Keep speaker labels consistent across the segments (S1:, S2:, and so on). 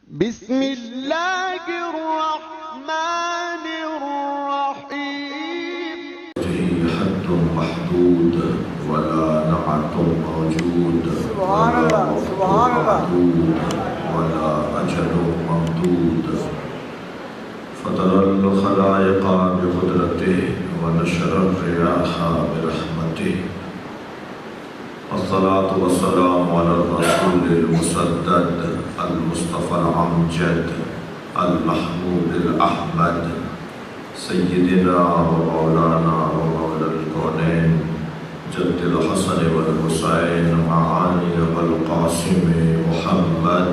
S1: بسم الله الرحمن الرحيم.
S2: حد محدود ولا نعت موجود
S1: سبحان الله سبحان الله
S2: ولا أجل ممدود فطر الخلائق بقدرته ونشر الرياح برحمته والصلاة والسلام على الرسول المسدد المصطفى الأمجد المحمود الأحمد سيدنا ومولانا ومولى الكونين جد الحسن والحسين مع علي والقاسم محمد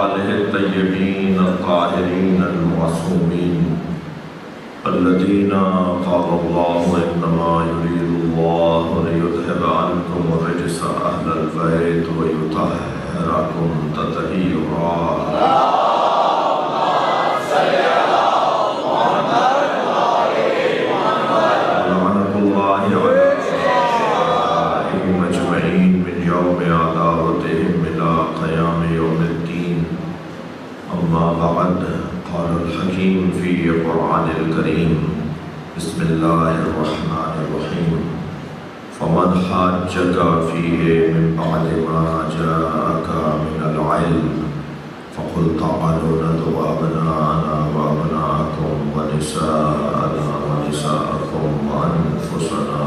S2: آله الطيبين الطاهرين المعصومين الذين قال الله إنما يريد الله ليذهب عنكم الرجس أهل البيت ويطهركم تطهيرا. ولعنة الله على أعدائهم أجمعين من يوم عداوتهم إلى قيام يوم الدين. أما بعد، قال الحكيم في القرآن الكريم: بسم الله الرحمن الرحيم. فمن حاجك فيه من بعد ما جاءك من العلم فقل تعالوا ندعو أبناءنا وأبناءكم ونساءنا ونساءكم وأنفسنا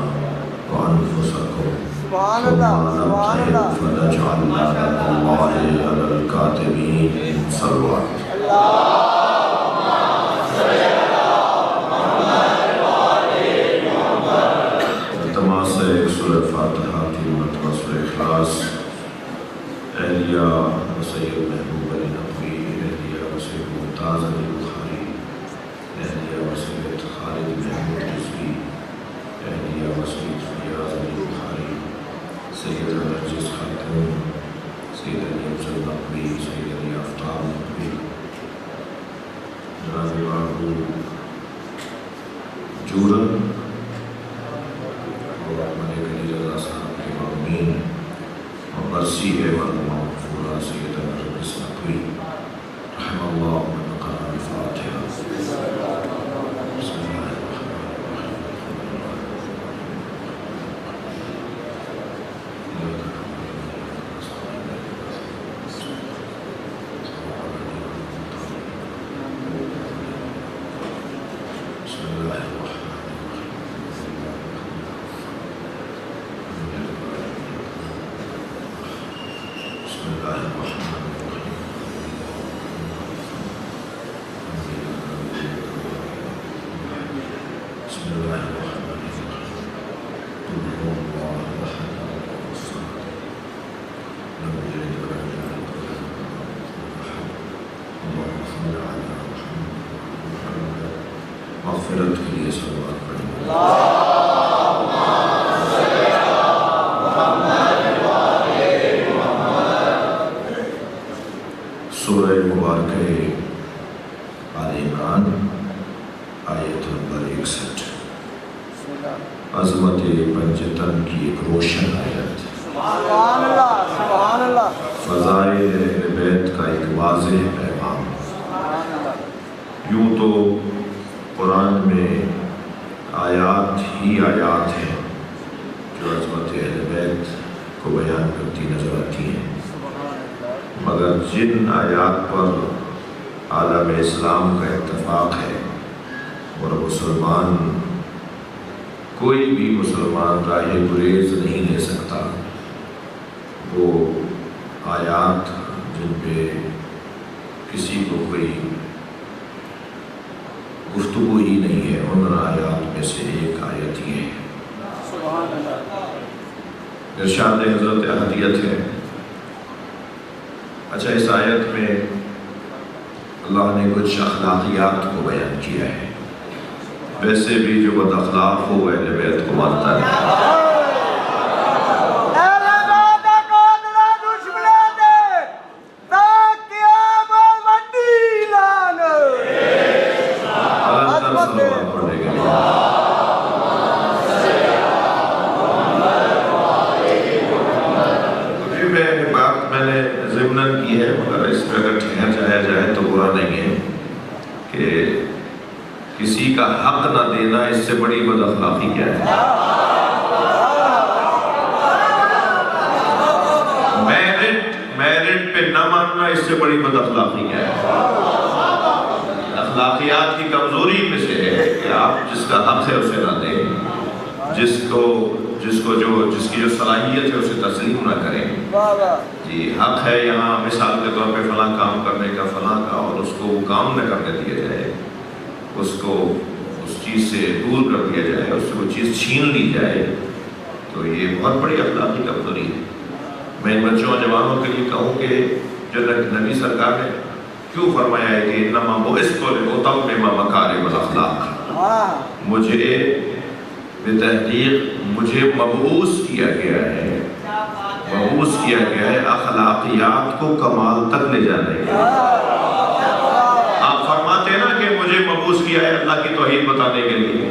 S2: وأنفسكم
S1: سبحان الله سبحان الله
S2: فنجعل لعنة الله على الكاذبين. صلوا سورہ فاتحہ کی مرتبہ سورہ اخلاص. اہلیہ سید محبوب علی نقوی، اہلیہ سید ممتاز علی بخاری، اہلیہ سید خالد محمود رضوی، اہلیہ سید فیاض علی بخاری، سید نرجس خاتون، سید علی افضل نقوی، سید علی آفتاب نقوی، جناب باغو جورن مرسی ہے والمغفورہ سیدنا ربس نقوی رحم اللہ من قرآن الفاتحہ. بسم اللہ الرحمن مغفرت کے لیے صلوات پڑھیں. سورہ مبارکہ آل عمران آیت نمبر 61. عظمت پنجتن کی ایک روشن آیت.
S1: سبحان اللہ سبحان اللہ.
S2: فضائل اہل بیت کا ایک واضح پیغام. یوں تو قرآن میں آیات ہی آیات ہیں جو عظمت اہل بیت کو بیان کرتی نظر آتی ہیں، مگر جن آیات پر عالم اسلام کا اتفاق ہے اور مسلمان کوئی بھی مسلمان راہ گریز نہیں لے سکتا، وہ آیات جن پہ کسی کو کوئی گفتگو ہی نہیں ہے، ان آیات میں سے ایک آیت یہ ہے. ارشاد حضرت احدیت ہے. اچھا، اس آیت میں اللہ نے کچھ اخلاقیات کو بیان کیا ہے. ویسے بھی جو بد اخلاق ہو اہل بیت کو مانتا ہے. صلوات پڑھنے کے لیے کسی کا حق نہ دینا اس سے بڑی بد اخلاقی کیا ہے؟ میرٹ پہ نہ ماننا اس سے بڑی بد اخلاقی کیا ہے؟ اخلاقیات کی کمزوری میں سے ہے کہ آپ جس کا حق ہے اسے نہ دیں، جس کی جو صلاحیت ہے اسے تسلیم نہ کریں۔ جی حق ہے یہاں مثال کے طور پہ فلاں کام کرنے کا فلاں کا، اور اس کو وہ کام نہ کرنے دیا جائے، اس کو اس چیز سے دور کر دیا جائے، اس سے وہ چیز چھین لی جائے، تو یہ بہت بڑی اخلاقی کمزوری ہے۔ میں ان بچوں اور جوانوں کے لیے کہوں کہ جو نبی سرکار نے کیوں فرمایا ہے کہ انما بعثت لاتمم مکارم الاخلاق، مجھے مبعوث کیا گیا ہے اخلاقیات کو کمال تک لے جانے کے۔ آپ فرماتے ہیں نا کہ مجھے مبعوث کیا ہے اللہ کی توحید بتانے کے لیے،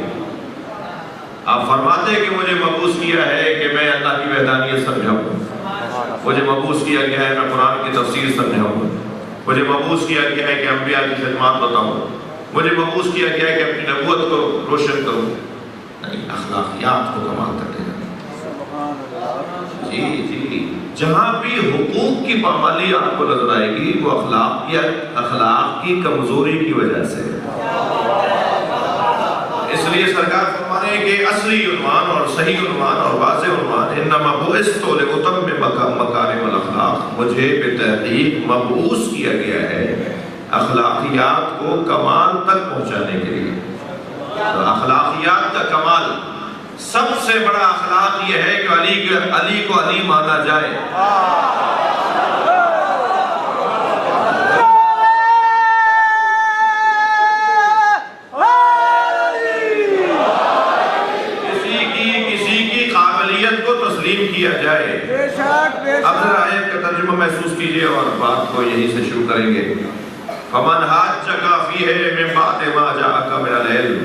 S2: آپ فرماتے ہیں کہ مجھے مبعوث کیا ہے کہ میں اللہ کی وحدانیت سمجھاؤں، مجھے مبعوث کیا گیا ہے میں قرآن کی تفسیر سمجھاؤں، مجھے مبعوث کیا گیا ہے کہ انبیاء کی خدمات بتاؤں، مجھے مبعوث کیا گیا ہے کہ اپنی نبوت کو روشن کروں، نہیں اخلاقیات کو کمال کر دے۔ جی جہاں بھی حقوق کی پامالی آپ کو نظر آئے گی وہ اخلاق کی کمزوری کی وجہ سے۔ اس لیے سرکار فرما رہے ہیں کہ اصلی عنوان اور صحیح عنوان اور واضح عنوان انما بعثت لاتمم مکارم الاخلاق، مجھے بتحقیق مبعوث کیا گیا ہے اخلاقیات کو کمال تک پہنچانے کے لیے۔ اخلاقیات کا کمال، سب سے بڑا اخلاق یہ ہے کہ علی کو علی مانا جائے۔ کسی کی قابلیت کو تسلیم کیا جائے۔ اب ذرا آیت کا ترجمہ محسوس کیجئے اور بات کو یہیں سے شروع کریں گے۔ فَمَنْ حَاجَّكَ فِيهِ مِنْ بَعْدِ مَا جَاءَكَ مِنَ الْعِلْمِ،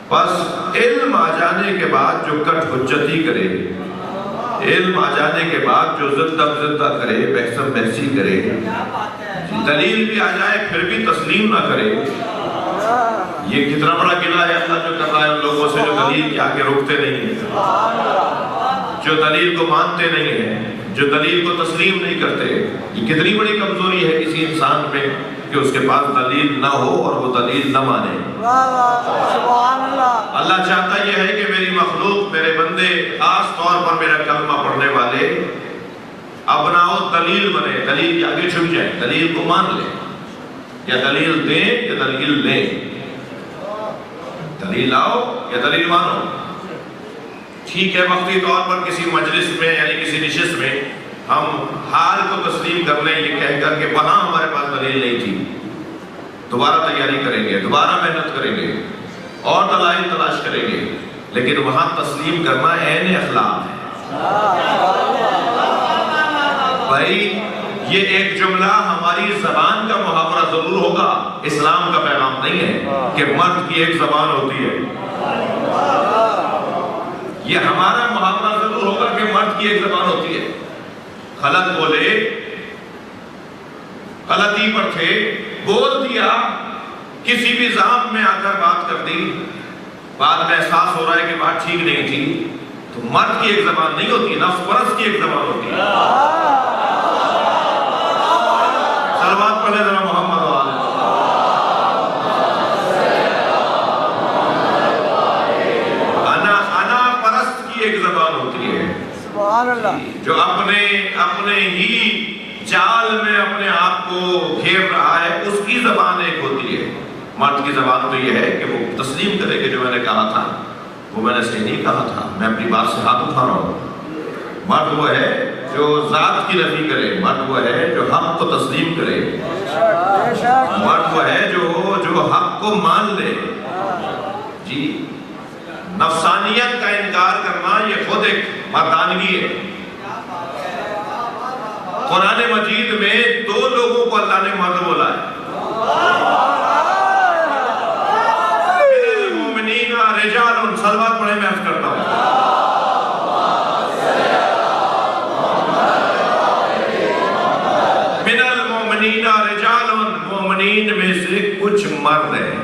S2: بس علم آ جانے کے بعد جو کٹ حجتی کرے، علم آ جانے کے بعد جو زدہ کرے، بحثم بحثی کرے، دلیل بھی آ جائے پھر بھی تسلیم نہ کرے، یہ کتنا بڑا گناہ ہے اللہ جو کر رہا ہے ان لوگوں سے جو دلیل کے آگے روکتے نہیں ہیں، جو دلیل کو مانتے نہیں ہیں، جو دلیل کو تسلیم نہیں کرتے۔ یہ کتنی بڑی کمزوری ہے کسی انسان میں کہ اس کے پاس دلیل نہ ہو اور وہ دلیل نہ مانے۔ اللہ چاہتا یہ ہے کہ میری مخلوق، میرے بندے، خاص طور پر میرا کلمہ پڑھنے والے اپناؤ دلیل بنے، دلیل کے آگے جھک جائیں، دلیل کو مان لیں، یا دلیل دیں یا دلیل لیں، دلیل آؤ یا دلیل مانو۔ ٹھیک ہے وقتی طور پر کسی مجلس میں یعنی کسی نشست میں ہم حال کو تسلیم کر لیں یہ کہہ کر کہ وہاں ہمارے پاس دلیل نہیں تھی، دوبارہ تیاری کریں گے، دوبارہ محنت کریں گے اور دلائل تلاش کریں گے، لیکن وہاں تسلیم کرنا عین اخلاق ہے۔ بھائی یہ ایک جملہ ہماری زبان کا محاورہ ضرور ہوگا، اسلام کا پیغام نہیں ہے کہ مرد کی ایک زبان ہوتی ہے۔ یہ ہمارا محاورہ ضرور ہوگا کہ مرد کی ایک زبان ہوتی ہے۔ غلط بولے، غلطی پر تھے، بول دیا، کسی بھی ذات میں آ کر بات کر دی، بعد میں احساس ہو رہا ہے کہ بات ٹھیک نہیں تھی، تو مرد کی ایک زبان نہیں ہوتی، نفس پرست کی ایک زبان ہوتی ہے۔ صلوات پڑھے ذرا محمد والے۔ انا پرست کی ایک زبان ہوتی ہے، جو اپنے ہی جال میں اپنے آپ کو گھیر رہا ہے، اس کی زبان ایک ہوتی ہے۔ مرد کی زبان تو یہ ہے کہ وہ تسلیم کرے کہ جو میں نے کہا تھا وہ میں نے صحیح نہیں کہا تھا، میں اپنی بات سے ہاتھ اٹھا رہا ہوں۔ مرد وہ ہے جو ذات کی نفی کرے، مرد وہ ہے جو حق کو تسلیم کرے، مرد وہ ہے جو حق کو مان لے۔ جی نفسانیت کا انکار کرنا یہ خود ایک مردانگی ہے۔ قرآن مجید میں 2 لوگوں کو اللہ نے مرد بولا ہے، المؤمنین رجال، صلوات پڑھے میں عرض کرتا ہوں۔ من المؤمنین رجال، مومنین میں سے کچھ مرد ہیں۔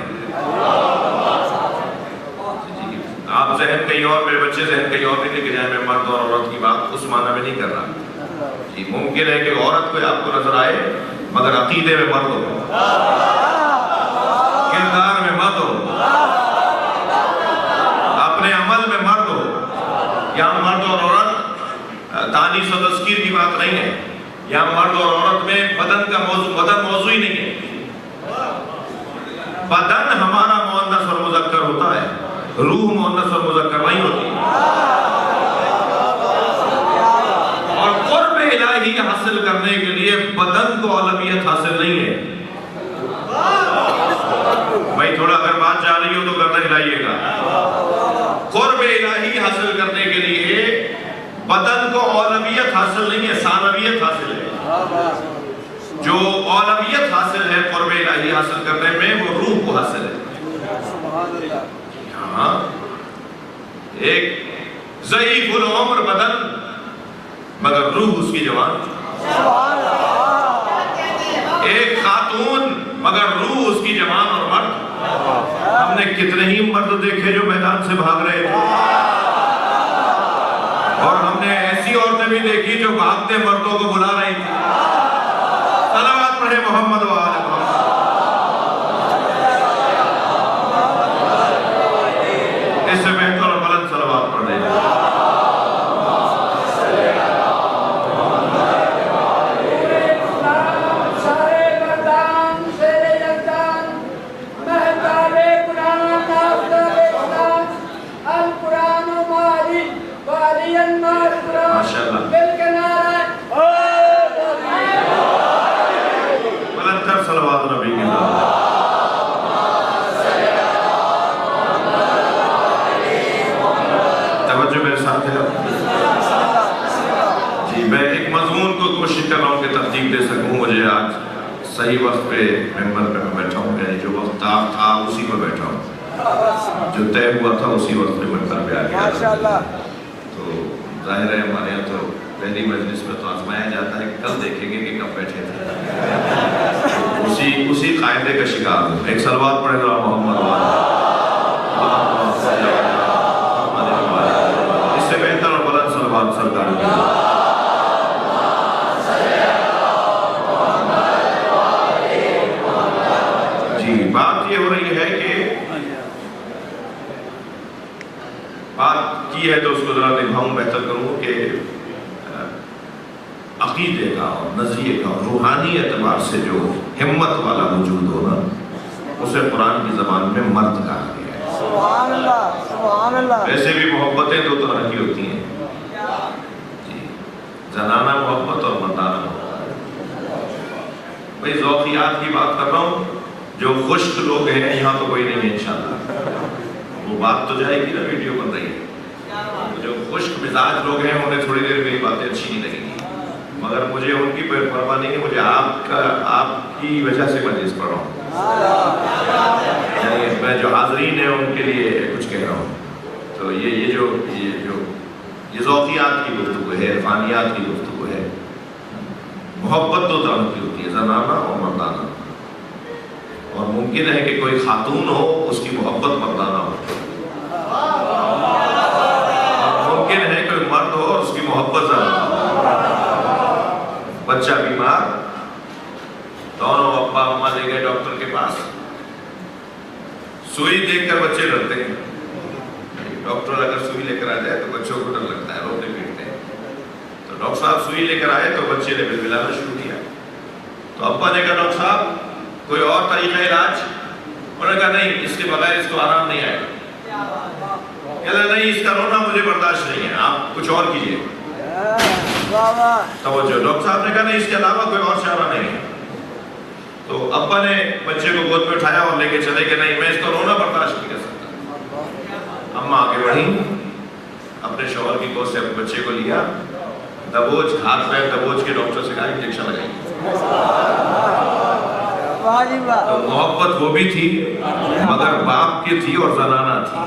S2: بچے ذہن کہیں اور نہیں لے کے جائیں میں مرد اور عورت کی بات اس معنی میں نہیں کر رہا. جی ممکن ہے کہ عورت کوئی آپ کو نظر آئے مگر عقیدے میں مرد ہو, کردار میں مرد ہو, اپنے عمل میں مرد ہو. یہاں مرد اور عورت تانیث و تذکیر کی بات نہیں ہے. یہاں مرد اور عورت میں بدن کا موضوع ہی نہیں ہے. بدن ہمارا مؤنث اور مذکر ہوتا ہے, روح مؤنث اور مذکر نہیں ہوتی. اور قرب الہی حاصل کرنے کے لیے بدن کو اولویت حاصل نہیں ہے. بھائی تھوڑا اگر بات جا رہی ہو تو گردن ہلائیے گا. قرب الہی حاصل کرنے کے لیے بدن کو اولویت حاصل نہیں ہے, ثانویت حاصل ہے. جو اولویت حاصل ہے قرب الہی حاصل کرنے میں وہ روح کو حاصل ہے. ہاں ایک ضعیف العمر بدن مگر روح اس کی جوان. ایک خاتون مگر روح اس کی جوان اور مرد. ہم نے کتنے ہی مرد دیکھے جو میدان سے بھاگ رہے تھے, اور ہم نے ایسی عورتیں بھی دیکھی جو بھاگتے مردوں کو بلا رہی تھی. صلوات پڑھے محمد و آل محمد. اس سے بہتر اور بلند صلوات پڑھ دیں. جی میں ایک مضمون کو کوشش کر رہا ہوں کہ ترتیب دے سکوں. مجھے آج صحیح وقت پہ ممبر پہ میں بیٹھا ہوں, یعنی جو وقت تھا اسی پہ بیٹھا ہوں, جو طے ہوا تھا اسی وقت پہ ممبر پہ آ گیا. تو ظاہر ہے ہمارے یہاں تو پہلی مجلس میں تو آزمایا جاتا ہے کہ کل دیکھیں گے کہ کب بیٹھے تھے. اسی قاعدے کا شکار ہوں. ایک صلوات پڑھے ذرا محمد والا. اس سے بہتر اور بلند صلوات سرکار کی. جی بات یہ ہو رہی ہے کہ بات کی ہے تو اس کو ذرا نبھاؤں, بہتر کروں کہ عقیدے کا اور نظریے کا اور روحانی اعتبار سے جو ہمت والا وجود ہونا اسے قرآن کی زبان میں مرد کہا گیا ہے.
S1: سبحان اللہ, سبحان اللہ.
S2: ویسے بھی محبتیں دو طرح کی ہوتی ہیں جی, زنانہ محبت اور مردانہ محبت. بھئی ذوقیات کی بات کر رہا ہوں. جو خشک لوگ ہیں یہاں تو کوئی نہیں ہے انشاءاللہ, وہ بات تو جائے گی نا, ویڈیو بن رہی ہے. جو خشک مزاج لوگ ہیں انہیں تھوڑی دیر میری باتیں اچھی نہیں لگیں گی, مگر مجھے ان کی پرواہ نہیں ہے. مجھے آپ کی وجہ سے مجلس پڑھ رہا ہوں, یعنی میں جو حاضرین ہیں ان کے لیے کچھ کہہ رہا ہوں. تو یہ ذوقیات کی گفتگو ہے, عرفانیات کی گفتگو ہے. محبت دو طرح کی ہوتی ہے, زنانہ اور مردانہ. اور ممکن ہے کہ کوئی خاتون ہو اس کی محبت مردانہ ہو, اور ممکن ہے کوئی مرد ہو اور اس کی محبت زنانہ ہو. بچہ بیمار, دونوں ابا اماں لے گئے ڈاکٹر کے پاس. سوئی دیکھ کر بچے ڈرتے ہیں. ڈاکٹر اگر سوئی لے کر آ جائے تو بچوں کو ڈر لگتا ہے, روتے پیٹتے ہیں. تو ڈاکٹر صاحب سوئی لے کر آئے تو بچے نے بلبلانا شروع کیا. تو ابا نے کہا ڈاکٹر صاحب کوئی اور طریقہ علاج؟ انہوں نے کہا نہیں, اس کے بغیر اس کو آرام نہیں آئے گا. کہا نہیں, اس کا رونا مجھے برداشت نہیں ہے, آپ کچھ اور کیجئے. توجہ, ڈاکٹر صاحب نے کہا نہیں, اس کے علاوہ کوئی اور چارہ نہیں ہے. تو ابا نے بچے کو گود میں اٹھایا اور لے کے چلے کہ نہیں, میں اس کا رونا برداشت نہیں کر سکتا. اماں آگے بڑھی, اپنے شوہر کی گود سے اپنے بچے کو لیا, دبوچ, ہاتھ پیر دبوچ کے ڈاکٹر سے کہا انجیکشن لگائی. تو محبت وہ بھی تھی مگر باپ کی تھی اور زنانہ تھی.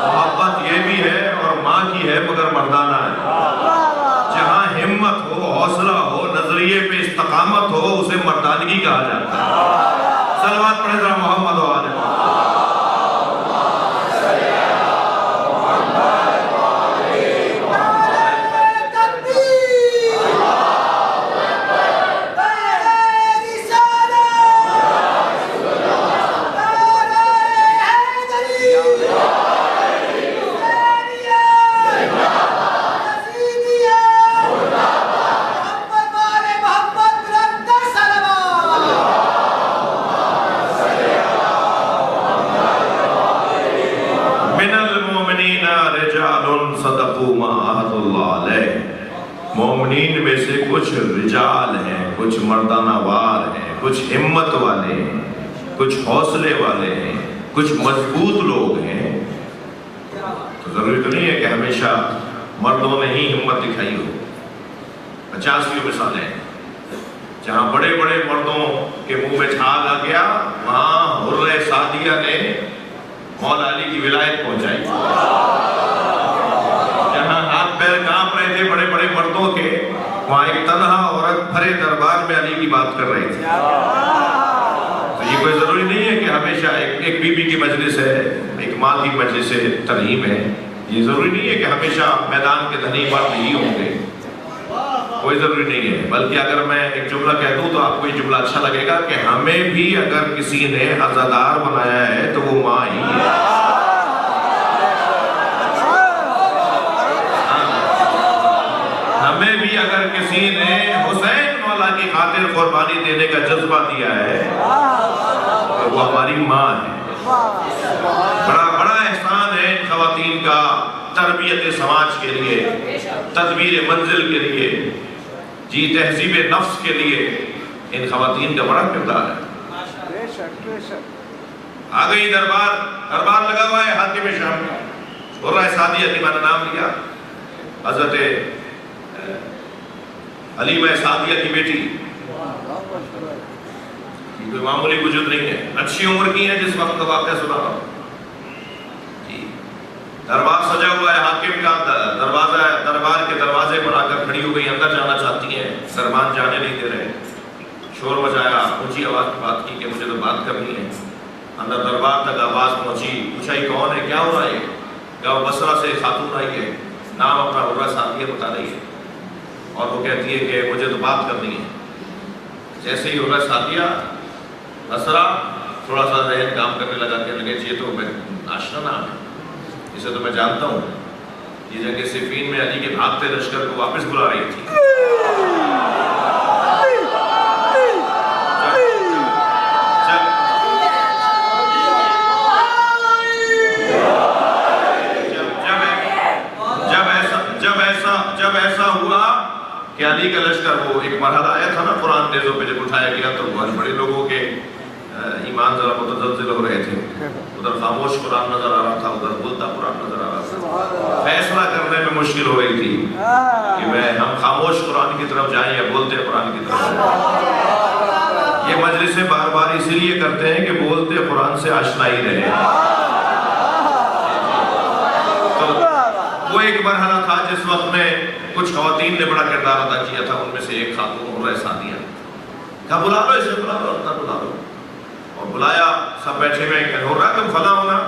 S2: محبت یہ بھی ہے اور ماں کی ہے مگر مردانہ ہے. جہاں ہمت ہو, حوصلہ ہو, نظریے پہ استقامت ہو, اسے مردانگی کہا جاتا ہے. صلوات پڑھے ذرا محمد و آل محمد. مومنین میں سے کچھ رجال ہیں، کچھ مردانہ وار ہیں، کچھ ہمت والے ہیں، کچھ حوصلے والے ہیں، کچھ مضبوط لوگ ہیں۔ تو ضروری تو نہیں ہے کہ ہمیشہ مردوں نے ہی ہمت دکھائی ہو۔ 50 مثالیں ہیں جہاں بڑے بڑے مردوں کے منہ میں جھاگ آ گیا، وہاں حرہ سعدیہ نے مولا علی کی ولایت پہنچائی۔ جہاں ہاتھ پیر کانپ رہے تھے بڑے بڑے مردوں کے، وہاں ایک تنہا عورت بھرے دربار میں علی کی بات کر رہی تھی۔ تو یہ کوئی ضروری نہیں ہے کہ ہمیشہ ایک بی بی کی مجلس ہے، ایک ماں کی مجلس ترغیب ہے، یہ ضروری نہیں ہے کہ ہمیشہ میدان کے دھنی مرد ہی ہوں گے، کوئی ضروری نہیں ہے۔ بلکہ اگر میں ایک جملہ کہہ دوں تو آپ کو یہ جملہ اچھا لگے گا کہ ہمیں بھی اگر کسی نے عزادار بنایا ہے تو وہ ماں ہی ہے۔ ہمیں بھی اگر کسی نے حسین مولا کی خاطر قربانی دینے کا جذبہ دیا ہے تو وہ ہماری ماں ہے۔ بڑا احسان ہے خواتین کا تربیت سماج کے لیے، تدبیر منزل کے لیے، جی تہذیب نفس کے لیے ان خواتین کا بڑا کردار ہے۔ آ گئی دربار لگا ہوا ہے حاکم شام میں، حرہ سعدیہ کی میں نے نام لیا، حضرت حلیمہ سعدیہ کی بیٹی، کوئی معمولی وجود نہیں ہے، اچھی عمر کی ہے جس وقت کا واقعہ سنا رہا ہوں۔ دربار سجا ہوا ہے، حاکم کا دربار کے دروازے پر آ کر کھڑی ہو گئی، اندر جانا چاہتی ہیں، سرمان جانے نہیں دے رہے، شور مچایا، اونچی آواز میں بات کی کہ مجھے تو بات کرنی ہے۔ اندر دربار تک آواز پہنچی، پوچھا یہ کون ہے، کیا ہو رہا ہے؟ کہا بصرہ سے خاتون آئی ہے، نام اپنا حرہ سعدیہ بتا رہی ہے، اور وہ کہتی ہے کہ مجھے تو بات کرنی ہے۔ جیسے ہی حرہ سعدیہ بصرہ تھوڑا سا ذہن کام کرنے لگا، کہنے لگے یہ تو میں آشنا نام ہے، اسے تو میں جانتا ہوں، یہ جنگ صفین میں علی کے بھاگتے لشکر کو واپس بلا رہی تھی۔ جب ایسا ہوا کہ علی کا لشکر، وہ ایک مرحلہ آیا تھا نا قرآن نیزوں پہ جب اٹھایا گیا تو بہت بڑے لوگوں کے ایمان ذرا متزلزل ہو رہے تھے، ادھر خاموش قرآن نظر آ رہا تھا، ادھر بولتا قرآن نظر آ رہا تھا، فیصلہ کرنے میں مشکل ہو رہی تھی کہ ہم خاموش قرآن کی طرف جائیں یا بولتے قرآن کی طرف جائیں۔ یہ مجلسیں بار بار اسی لیے کرتے ہیں کہ بولتے قرآن سے آشنائی رہے۔ تو وہ ایک مرحلہ تھا جس وقت میں کچھ خواتین نے بڑا کردار ادا کیا تھا، ان میں سے ایک خاتون حرہ سعدیہ، کہا بلا لو اسے، بلا لو اندر بلا لو، اور بلایا، سب بیٹھے ہوئے کہ ہو رہا تم فلاں ہونا،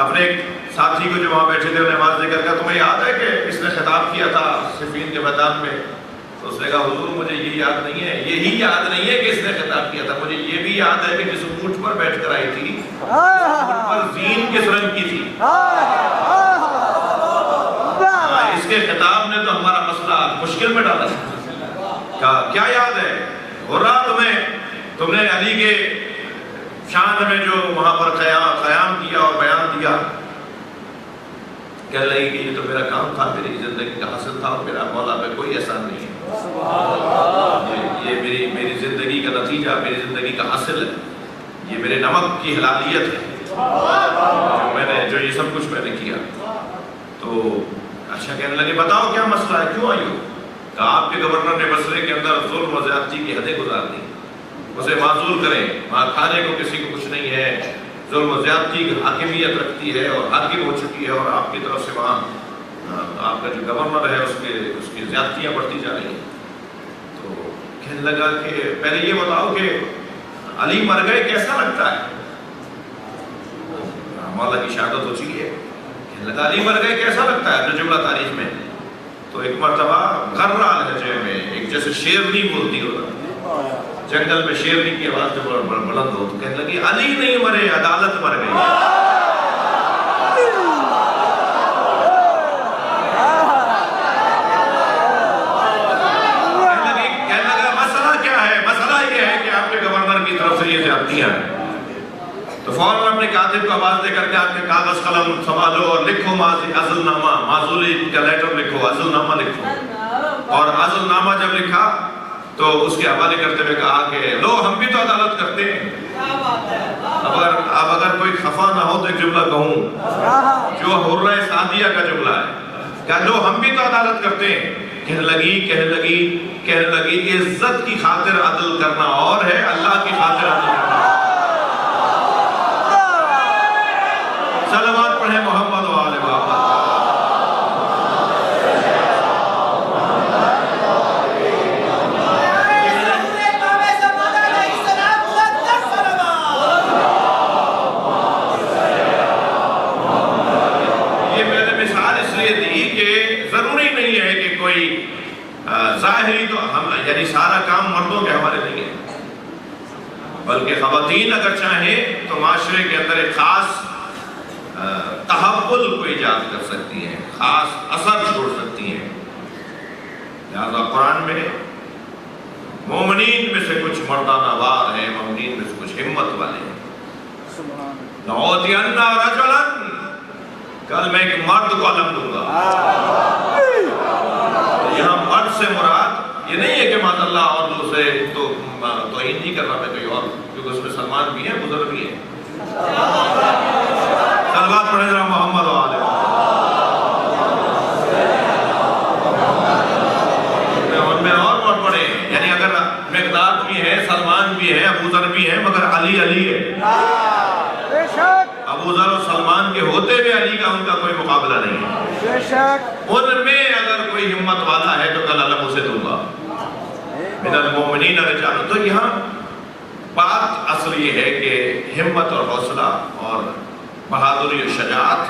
S2: اپنے ایک ساتھی کو جو وہاں بیٹھے تھے انہیں آواز دے کر کہا تمہیں یاد ہے کہ اس نے خطاب کیا تھا صفین کے میدان میں؟ تو اس نے کہا حضور مجھے یہ یاد نہیں ہے، یہی یاد نہیں ہے کہ اس نے خطاب کیا تھا، مجھے یہ بھی یاد ہے کہ جس اونٹ پر بیٹھ کر آئی تھی اونٹ پر زین کس رنگ کی تھی۔ اس کے خطاب نے تو ہمارا مسئلہ مشکل میں ڈالا۔ کہا کیا یاد ہے حرہ تم نے علی کے شان میں جو وہاں پر قیام کیا اور بیان دیا؟ کہہ لگی کہ یہ تو میرا کام تھا، میری زندگی کا حاصل تھا، اور میرا مولا میں کوئی احسان نہیں ہے، یہ میری زندگی کا نتیجہ، میری زندگی کا حاصل ہے، یہ میرے نمک کی حلالیت ہے، جو یہ سب کچھ میں نے کیا۔ تو اچھا کہنے لگے بتاؤ کیا مسئلہ ہے، کیوں آئی ہو؟ کہا آپ کے گورنر نے بصرے کے اندر ظلم و زیادتی کی حدیں گزار دی، اسے معزول کریں، وہاں کھانے کو کسی کو کچھ نہیں ہے، ظلم و زیادتی کی حاکمیت رکھتی ہے اور حاکم ہو چکی ہے، اور آپ کی طرف سے وہاں آپ کا جو گورنر ہے اس کی زیادتیاں بڑھتی جا رہی ہیں۔ تو کہنے لگا کہ پہلے یہ بتاؤ کہ علی مر گئے کیسا لگتا ہے؟ مولا کی شہادت ہو چکی ہے، کہنے لگا علی مر گئے کیسا لگتا ہے؟ جو جملہ تاریخ میں تو ایک مرتبہ غرہ لہجے میں ایک جیسے شیرنی بولتی ہو، جنگل میں شیرنی کی آواز جو بلند ہو، تو کہنے لگی علی نہیں مرے، عدالت مر گئی۔ کہنے لگا مسئلہ کیا ہے؟ مسئلہ یہ ہے کہ آپ کے گورنر کی طرف سے یہ زیادتیاں ہیں۔ تو فوراً اپنے کاتب کو آواز دے کر کے آپ کے کاغذ قلم سنبھالو اور لکھو عزل نامہ، معزولی کا لیٹر لکھو، عزل نامہ لکھو۔ اور عزل نامہ جب لکھا تو اس کے حوالے کرتے ہوئے کہا کہ لو ہم بھی تو عدالت کرتے ہیں. اب اگر کوئی خفا نہ ہو تو ایک جملہ کہوں جو حرہ سعدیہ کا جملہ ہے کہ لو ہم بھی تو عدالت کرتے ہیں. کہنے لگی عزت کی خاطر عدل کرنا اور ہے، اللہ کی خاطر عدل کرنا. صلوات پڑھیں محمد و آل محمد. ظاہری تو ہم یعنی سارا کام مردوں کے حوالے نہیں ہے، بلکہ خواتین اگر چاہیں تو معاشرے کے اندر ایک خاص تحول کو ایجاد کر سکتی ہیں، خاص اثر چھوڑ سکتی ہیں. لہذا قرآن میں مومنین میں سے کچھ مردانہ وار ہیں، مومنین میں سے کچھ ہمت والے ہیں. لَأُوتِيَنَّ رَجُلًا، کل میں ایک مرد کو علم دوں گا. یہاں مرد سے مراد یہ نہیں ہے کہ ماذا اللہ اور دوسرے توہین نہیں کرنا میں کوئی اور، کیونکہ اس میں سلمان بھی ہیں، بزرگ بھی ہیں. صلوات پڑھیں ذرا محمد و آل محمد. میں اور بہت پڑھے یعنی اگر مقداد بھی ہے، سلمان بھی ہے، ابو ذر بھی ہے، مگر علی ہے. ابو ذر اور سلمان کے ہوتے ہوئے علی کا ان کا کوئی مقابلہ نہیں ہے. ان میں اگر کوئی ہمت والا ہے تو کل علم اسے دوں گا. من المومنین رجال. تو یہاں بات اصل یہ ہے کہ ہمت اور حوصلہ اور بہادری اور شجاعت.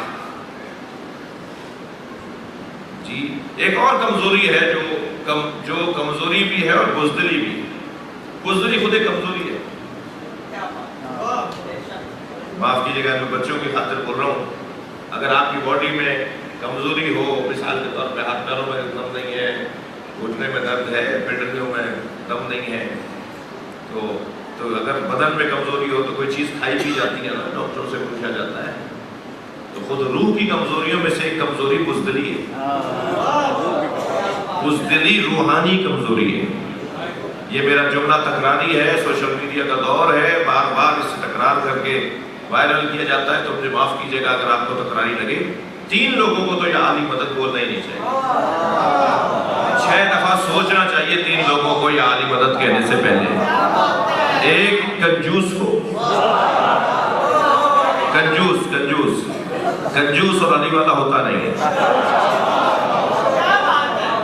S2: جی ایک اور کمزوری ہے جو کمزوری بھی ہے اور بزدلی بھی. بزدلی خود ایک کمزوری ہے. معاف کیجیے گا میں بچوں کی خاطر بول رہا ہوں. اگر آپ کی باڈی میں کمزوری ہو، مثال کے طور پہ ہاتھ پیروں میں دم نہیں ہے، گھٹنے میں درد ہے، پنڈلیوں میں دم نہیں ہے، تو اگر بدن میں کمزوری ہو تو کوئی چیز کھائی بھی جاتی ہے نا، ڈاکٹروں سے پوچھا جاتا ہے. تو خود روح کی کمزوریوں میں سے ایک کمزوری بزدلی ہے. بزدلی روحانی کمزوری ہے. یہ میرا جملہ تکراری ہے، سوشل میڈیا کا دور ہے، بار بار اس سے تکرار کر کے وائرل کیا جاتا ہے، تو مجھے معاف کیجیے گا اگر آپ کو تکراری لگے. 3 لوگوں کو تو یہ عالی مدد بولنا ہی نہیں چاہیے. 6 دفعہ سوچنا چاہیے 3 لوگوں کو یہ عالی مدد کہنے سے پہلے. ایک کنجوس کو، کنجوس اور علی والا ہوتا نہیں ہے.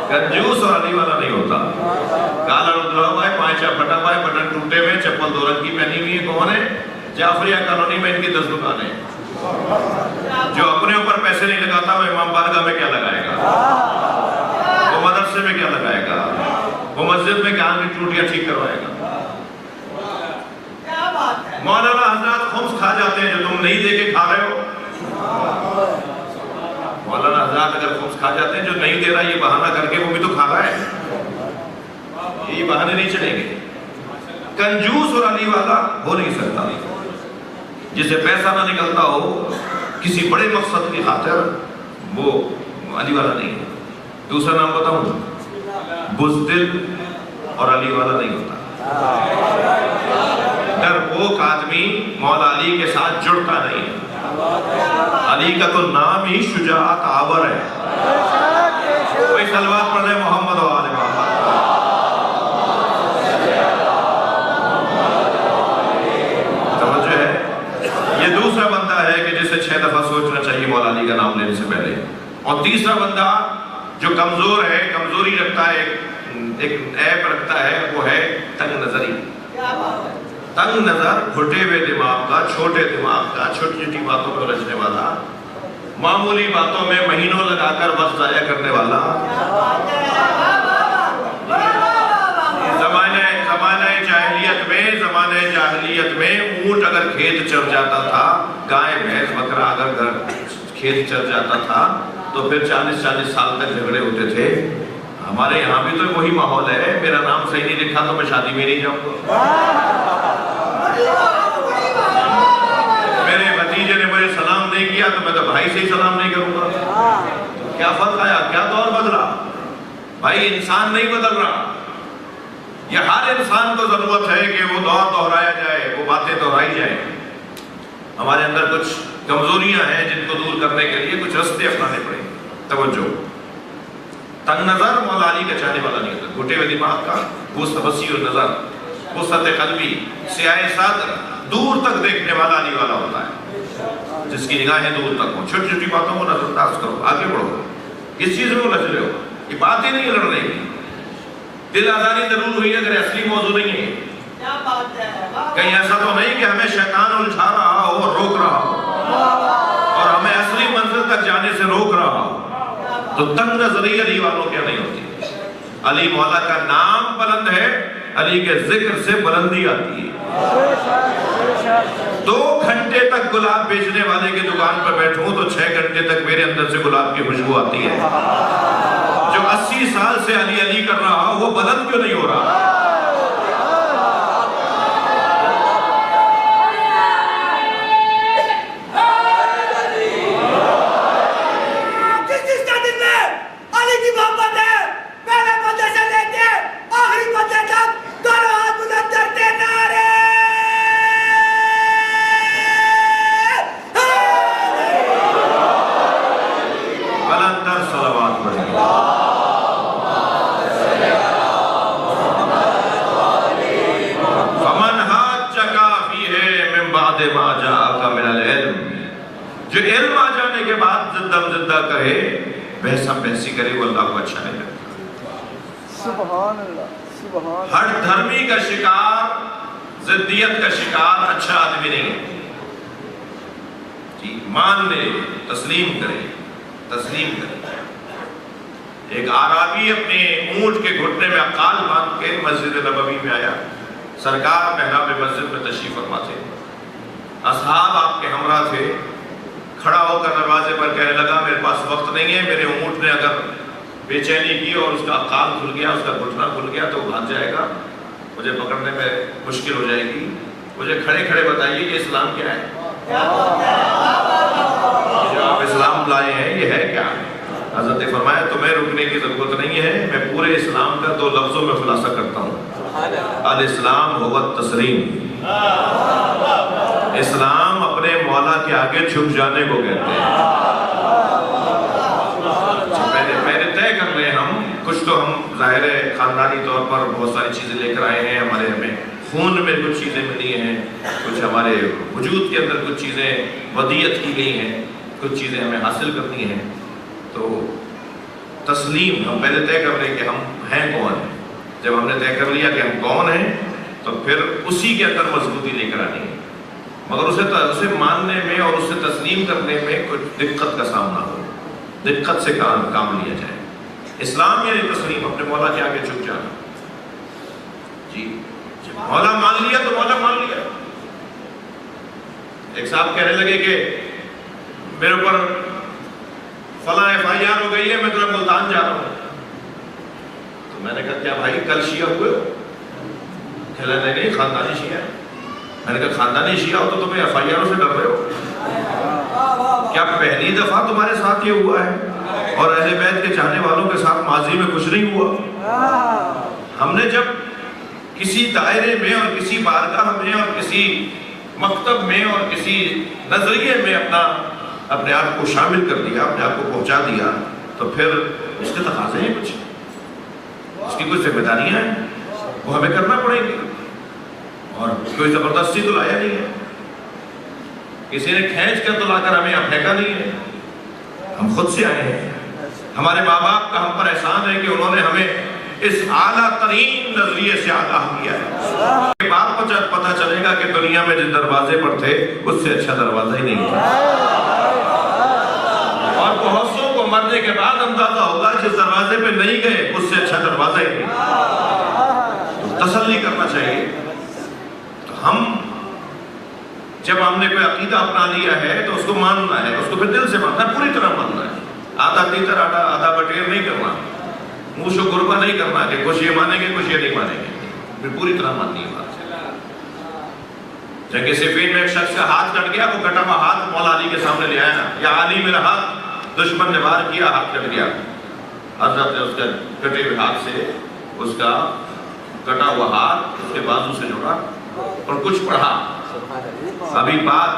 S2: کنجوس اور علی والا نہیں ہوتا. کالا ردرا ہوا ہے، پانچا پھٹا ہوا ہے، بٹن ٹوٹے ہوئے، چپل 2 رنگ کی پہنی ہوئی ہے. کون ہے؟ جعفریہ کالونی میں ان کی 10 دکانیں. جو اپنے اوپر پیسے نہیں لگاتا وہ امام بارگاہ میں کیا لگائے گا، وہ مدرسے میں کیا لگائے گا، وہ مسجد میں کیا کی ٹوٹیاں ٹھیک کروائے گا. مولانا حضرات خمس کھا جاتے ہیں جو تم نہیں دے کے کھا رہے ہو. مولانا حضرات اگر خمس کھا جاتے ہیں جو نہیں دے رہا یہ بہانہ کر کے وہ بھی تو کھا رہا ہے. یہ بہانے نہیں چلیں گے. کنجوس اور علی والا ہو نہیں سکتا. جسے پیسہ نہ نکلتا ہو کسی بڑے مقصد کی خاطر وہ علی والا نہیں ہے. دوسرا نام بتاؤں، بزدل اور علی والا نہیں ہوتا. ڈرپوک آدمی مولا علی کے ساتھ جڑتا نہیں ہے. علی کا تو نام ہی شجاعت آور ہے. کوئی صلوات پڑھ لے محمد و آل محمد. توجہ ہے. یہ دوسرا بندہ ہے کہ جسے 6 دفعہ سوچنا چاہیے مولا علی کا نام لینے سے پہلے. اور تیسرا بندہ جو کمزور ہے، کمزوری رکھتا ہے، ایک عیب رکھتا ہے، وہ ہے تنگ نظری. تنگ نظر، گھٹے ہوئے دماغ کا، چھوٹے دماغ کا، چھوٹی چھوٹی باتوں پر رچنے والا، معمولی باتوں میں مہینوں لگا کر وقت ضائع کرنے والا. زمانہ جاہلیت میں اونٹ اگر کھیت چر جاتا تھا، گائے بھینس بکرا اگر کھیت چر جاتا تھا تو پھر 40 سال تک جھگڑے ہوتے تھے. ہمارے یہاں بھی تو وہی ماحول ہے. میرا نام صحیح نہیں لکھا تو میں شادی میں نہیں جاؤں گا. میرے بھتیجے نے مجھے سلام نہیں کیا تو میں تو بھائی سے ہی سلام نہیں کروں گا. کیا فرق آیا؟ کیا دور بدلا؟ بھائی انسان نہیں بدل رہا، یہ ہر انسان کو ضرورت ہے کہ وہ دور دہرایا جائے، وہ باتیں دہرائی جائیں۔ ہمارے اندر کچھ کمزوریاں ہیں جن کو دور کرنے کے لیے کچھ رستے اپنانے پڑیں گے۔ توجہ، تنگ نظر مولا علی کا چاہنے والا نہیں ہوتا، گھٹے ہوئے دماغ کا وسیع النظر، وسعت قلبی، سیاہ صدر، دور تک دیکھنے والا علی والا ہوتا ہے، جس کی نگاہیں دور تک ہوں۔ چھوٹی چھوٹی باتوں کو نظر انداز کرو، آگے بڑھو، اس چیز میں الجھ رہے ہو، یہ بات ہی نہیں ہے لڑنے کی۔ دل آزاری ضرور ہوئی ہے اگر اصلی موضوع نہیں ہے۔ کہیں ایسا تو نہیں کہ ہمیں شیطان الجھا رہا ہو اور روک رہا ہو اور ہمیں اصلی منزل تک جانے سے روک رہا ہو، تو تنگ نظری علی والوں کیا نہیں ہوتی۔ علی مولا کا نام بلند ہے، علی کے ذکر سے بلندی آتی ہے۔ 2 گھنٹے تک گلاب بیچنے والے کی دکان پر بیٹھوں تو 6 گھنٹے تک میرے اندر سے گلاب کی خوشبو آتی ہے۔ جو 80 سال سے علی علی کر رہا وہ بلند کیوں نہیں ہو رہا؟ جو علم آ جانے کے بعد زدم زدہ کہے، بحثم بحثی کرے، وہ اللہ کو اچھا نہیں لگتا۔
S1: سبحان اللہ، سبحان اللہ۔
S2: ہر دھرمی کا شکار، زدیت کا شکار اچھا آدمی نہیں ہے۔ مان لے، تسلیم کرے، تسلیم کرے۔ ایک عربی اپنے اونٹ کے گھٹنے میں عقال باندھ کے مسجد نبوی میں آیا، سرکار محراب مسجد میں تشریف فرما تھے، اصحاب آپ کے ہمراہ تھے۔ کھڑا ہو کر دروازے پر کہنے لگا میرے پاس وقت نہیں ہے، میرے اونٹ نے اگر بے چینی کی اور اس کا عقال کھل گیا، اس کا گھٹنا کھل گیا تو بھاگ جائے گا، مجھے پکڑنے میں مشکل ہو جائے گی، مجھے کھڑے کھڑے بتائیے کہ اسلام کیا ہے؟ جو آپ اسلام لائے ہیں یہ ہے کیا؟ حضرت نے فرمایا تمہیں رکنے کی ضرورت نہیں ہے، میں پورے اسلام کا 2 لفظوں میں خلاصہ کرتا ہوں، الاسلام هو التسلیم۔ اسلام اپنے مولا کے آگے جھک جانے کو کہتے ہیں۔ پہلے طے کر لیں ہم، کچھ تو ہم ظاہر ہے خاندانی طور پر بہت ساری چیزیں لے کر آئے ہیں، ہمیں خون میں کچھ چیزیں ملی ہیں، کچھ ہمارے وجود کے اندر کچھ چیزیں ودیت کی گئی ہیں، کچھ چیزیں ہمیں حاصل کرنی ہیں۔ تو تسلیم ہم پہلے طے کر لیں کہ ہم ہیں کون ہیں۔ جب ہم نے طے کر لیا کہ ہم کون ہیں تو پھر اسی کے اندر مضبوطی لے کر آنی ہے، مگر اسے ماننے میں اور اسے تسلیم کرنے میں کچھ دقت کا سامنا ہو، دقت سے کام لیا جائے۔ اسلام یعنی تسلیم، اپنے مولا کے آگے جھک جانا۔ جی مولا مان لیا تو مولا مان لیا۔ ایک صاحب کہنے لگے کہ میرے اوپر فلاں FIR ہو گئی ہے، میں تمہیں ملتان جا رہا ہوں۔ تو میں نے کہا کیا بھائی کل شیعہ ہوئے ہو؟ کہلا نہیں خاندانی شیعہ ہے۔ میں نے کہا خاندانی شیعہ ہو تو تمہیں FIR سے ڈر رہے ہو؟ کیا پہلی دفعہ تمہارے ساتھ یہ ہوا ہے اور اہل بیت کے چاہنے والوں کے ساتھ ماضی میں کچھ نہیں ہوا؟ ہم نے جب کسی دائرے میں اور کسی بارگاہ میں اور کسی مکتب میں اور کسی نظریے میں اپنے آپ کو شامل کر دیا، اپنے آپ کو پہنچا دیا، تو پھر اس کے تقاضے ہیں، کچھ اس کی کچھ ذمہ داریاں ہیں، وہ ہمیں کرنا پڑیں گی، اور کوئی زبردستی تو لایا نہیں ہے، کسی نے کھینچ کر تو لا کر ہمیں یہاں پھینکا نہیں ہے، ہم خود سے آئے ہیں۔ ہمارے ماں باپ کا ہم پر احسان ہے کہ انہوں نے ہمیں اس اعلیٰ ترین نظریے سے آگاہ کیا ہے۔ بعد پتہ چلے گا کہ دنیا میں جس دروازے پر تھے اس سے اچھا دروازہ ہی نہیں تھا، اور بہت سو کو مرنے کے بعد اندازہ ہوگا جس دروازے پہ نہیں گئے اس سے اچھا دروازہ ہی نہیں تھا۔ تسلی کرنا چاہیے۔ تو ہم جب ہم نے کوئی عقیدہ اپنا لیا ہے تو اس کو ماننا ہے، اس کو پھر دل سے ماننا ہے، پوری طرح ماننا ہے، آدھا تیتر آدھا بٹیر نہیں کرنا، منہ و گربا نہیں کرنا کہ کچھ یہ مانیں گے کچھ یہ نہیں مانیں گے، پھر پوری طرح ماننی ہے بات۔ جنگ صفین میں ایک شخص کا ہاتھ کٹ گیا، وہ کٹا ہوا ہاتھ مولا علی کے سامنے لے آیا، یا علی میرا ہاتھ دشمن نے وار کیا، ہاتھ کٹ گیا۔ حضرت نے اس کے کٹے ہوئے ہاتھ سے اس کا کٹا ہوا ہاتھ اس کے بازو سے جوڑا اور کچھ پڑھا. ابھی بات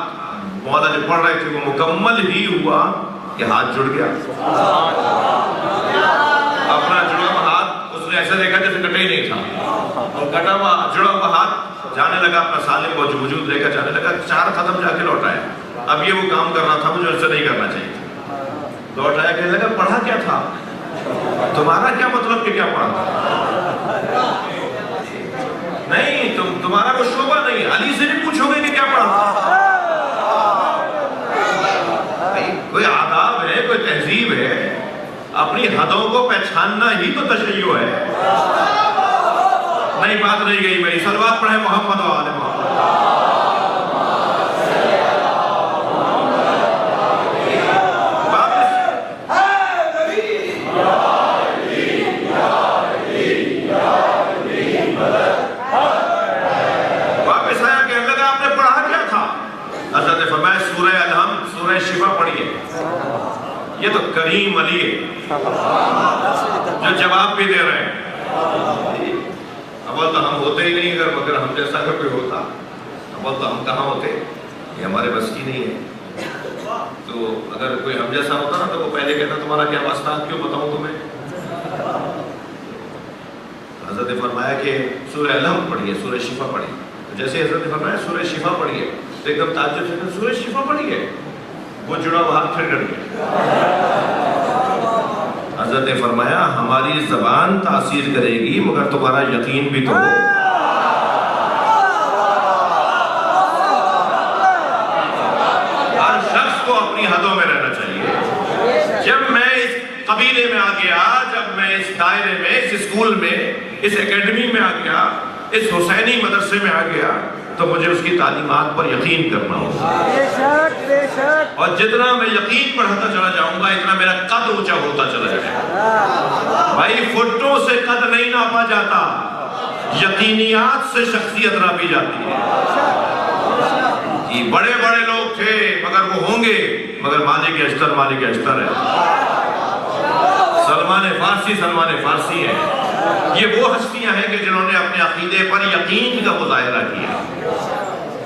S2: مولا جو پڑھ رہے تھے وہ مکمل ہی ہوا کہ ہاتھ جڑ گیا. اپنا جڑا ہوا ہاتھ اس نے ایسا دیکھا جیسے کٹے ہی نہیں تھا اور کٹا ہوا جڑا ہوا ہاتھ جانے لگا اپنا سالم وجود لے کر جانے لگا. 4 قدم جا کے لوٹایا. اب یہ وہ کام کرنا تھا مجھے ایسا نہیں کرنا چاہیے. لوٹایا کہنے لگا پڑھا کیا تھا؟ تمہارا کیا مطلب کہ کیا پڑھا تھا؟ نہیں تمہارا وہ شعبہ نہیں. علی سے نہیں پوچھو گے کہ کیا پڑھا تھا. کوئی آداب ہے, کوئی تہذیب ہے. اپنی حدوں کو پہچاننا ہی تو تشیع ہے. نہیں بات نہیں گئی بھائی. صلوات پڑھیں محمد و آل محمد. واپس آیا کہنے لگا آپ نے پڑھا کیا تھا؟ حضرت نے فرمایا سورہ الحمد سورہ شفا پڑھیے. یہ تو کریم علی ہے جو جواب بھی دے رہے ہیں. اول تو ہم ہوتے ہی نہیں اگر مگر ہم جیسا اگر کوئی ہوتا. اول تو ہم کہاں ہوتے, یہ ہمارے بس کی نہیں ہے. تو اگر کوئی ہم جیسا ہوتا نا تو وہ پہلے کہتا تمہارا کیا واسطہ, کیوں بتاؤں تمہیں. حضرت نے فرمایا کہ سورہ الحمد پڑھیے سورہ شفا پڑھیے. جیسے حضرت نے فرمایا سورہ شفا پڑھیے تو ایک دم تعجب سے سورہ شفا پڑھیے. وہ جڑا وہ ہاتھ پھر ڈر گیا. حضرت نے فرمایا ہماری زبان تاثیر کرے گی مگر تمہارا یقین بھی تو ہو. ہر شخص کو اپنی حدوں میں رہنا چاہیے. جب میں اس قبیلے میں آ گیا, جب میں اس دائرے میں, اس اسکول میں, اس اکیڈمی میں آ گیا, اس حسینی مدرسے میں آ گیا تو مجھے اس کی تعلیمات پر یقین کرنا ہوگا. اور جتنا میں یقین بڑھاتا چلا جاؤں گا اتنا میرا قد اونچا ہوتا چلا جائے گا. بھائی فٹوں سے قد نہیں ناپا جاتا, یقینیات سے شخصیت ناپی جاتی ہے. یہ بڑے بڑے لوگ تھے مگر وہ ہوں گے مگر مالک اشتر ہے. سلمان فارسی ہے. یہ وہ ہستیاں ہیں کہ جنہوں نے اپنے عقیدے پر یقین کا مظاہرہ کیا.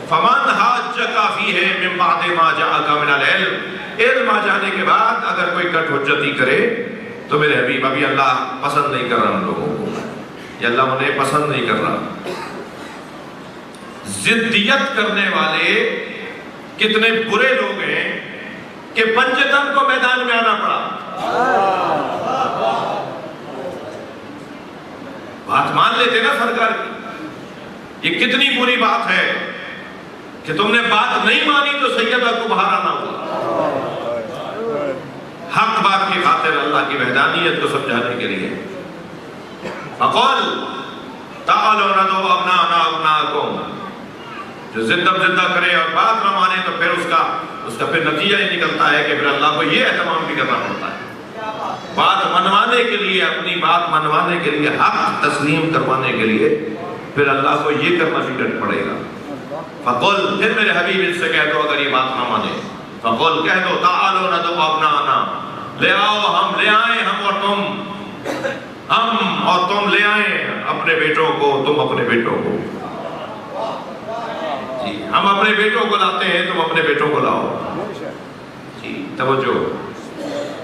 S2: فمن حاجک فیہ من بعد ما جاءک من العلم, علم آ جانے کے بعد اگر کوئی کٹ حجتی کرے تو میرے حبیب ابھی اللہ پسند نہیں کر رہا ان لوگوں کو, یہ اللہ انہیں پسند نہیں کر رہا. ضدیت کرنے والے کتنے برے لوگ ہیں کہ پنجتن کو میدان میں آنا پڑا. بات مان لیتے نا سرکار کی. یہ کتنی بری بات ہے کہ تم نے بات نہیں مانی تو سیدہ کو باہر آنا ہوا. حق بات کی خاطر اللہ کی وحدانیت کو سمجھانے کے لیے. فقل تعالوا ندعو ابناءنا ابناءکم, جو زندہ کرے اور بات نہ مانے تو پھر اس کا پھر نتیجہ یہ نکلتا ہے کہ پھر اللہ کو یہ اہتمام بھی کرنا پڑتا ہے. بات منوانے کے لیے, اپنی بات منوانے کے لیے, حق تسلیم کروانے کے لیے پھر اللہ کو یہ کرنا بھی ڈر پڑے گا. فقل, پھر میرے حبیب ان سے کہہ دو اگر یہ بات نہ مانے, فقل کہہ دو تعالوا ندعو ابناءنا, لے آؤ ہم لے آئیں ہم اور تم لے آئیں اپنے بیٹوں کو, تم اپنے بیٹوں کو. جی ہم اپنے بیٹوں کو لاتے ہیں, تم اپنے بیٹوں کو لاؤ. جی توجہ,